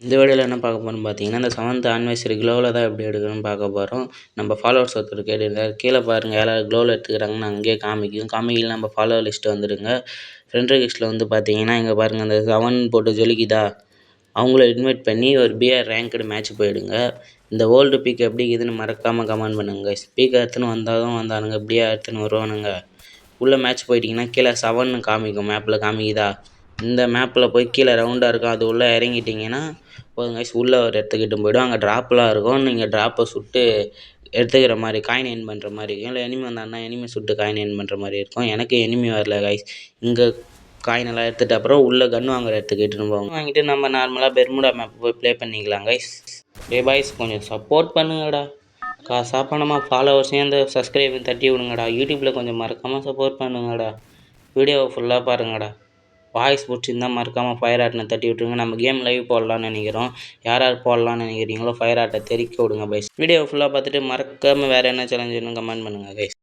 இந்த வீடியோவில் என்ன பார்க்க போகிறோம்னு பார்த்தீங்கன்னா, இந்த 7th ஆனிவர்சரி க்ளோவில் தான் எப்படி எடுக்கணும்னு பார்க்க போகிறோம். நம்ம ஃபாலோவர்ஸ் ஒருத்தர் கேட்டிருந்தார். கீழே பாருங்கள் யாராவது க்ளோவில் எடுத்துக்கிறாங்கன்னு அங்கேயே காமிக்கல நம்ம ஃபாலோவர் லிஸ்ட்டு வந்துடுங்க. ஃப்ரெண்ட் ரிக்வெஸ்ட்டில் வந்து பார்த்தீங்கன்னா, இங்கே பாருங்கள் அந்த 7 போட்டு ஜொலிக்குதா, அவங்கள இன்வைட் பண்ணி ஒரு பிஆர் ரேங்க்டு மேட்ச் போயிடுங்க. இந்த ஓல்டு பீக் எப்படி இருக்குதுன்னு மறக்காமல் கமெண்ட் பண்ணுங்க. பீக்கை எடுத்துன்னு வந்தானுங்க, இப்படியா எடுத்துன்னு வருவானுங்க. உள்ளே மேட்ச் போயிட்டிங்கன்னா கீழே 7ன்னு காமிக்கும், மேப்பில் காமிக்குதா. இந்த மேப்பில் போய் கீழே ரவுண்டாக இருக்கும், அது உள்ளே இறங்கிட்டிங்கன்னா போதும் கைஸ், உள்ளே ஒரு இடத்துக்கிட்ட போய்டும். அங்கே ட்ராப்லாம் இருக்கும், நீங்கள் ட்ராப்பை சுட்டு எடுத்துக்கிற மாதிரி காயின் எயின் பண்ணுற மாதிரி இருக்கும். இல்லை எனிமி வந்தாங்கன்னா எனிமி சுட்டு காயின் எயின் பண்ணுற மாதிரி இருக்கும். எனக்கு எனிமி வரல கைஸ். இங்கே காயினெல்லாம் எடுத்துகிட்ட அப்புறம் உள்ளே கன் வாங்குற இடத்துக்கு இட்டுன்னு போவாங்க. வாங்கிட்டு நம்ம நார்மலாக பெர்முடா மேப் போய் ப்ளே பண்ணிக்கலாம் கைஸ். பாய்ஸ் கொஞ்சம் சப்போர்ட் பண்ணுங்கடா, காசா பணமாக ஃபாலோவர்ஸையும் அந்த சப்ஸ்கிரைபையும் தட்டி விடுங்கடா. யூடியூப்பில் கொஞ்சம் மறக்காமல் சப்போர்ட் பண்ணுங்கடா. வீடியோவை ஃபுல்லாக பாருங்கடா. வாய்ஸ் பிடிச்சிருந்தா மறக்காமல் ஃபயர் ஆர்ட்னை தட்டி விட்டுருங்க. நம்ம கேம் லைவ் போடலான்னு நினைக்கிறோம். யார் போடலான்னு நினைக்கிறீங்களோ ஃபயர் ஆர்ட்டை தெரிக்க விடுங்க பைஸ். வீடியோ ஃபுல்லாக பார்த்துட்டு மறக்காமல் வேறு என்ன சேலஞ்சுன்னு கமெண்ட் பண்ணுங்கள் கைஸ்.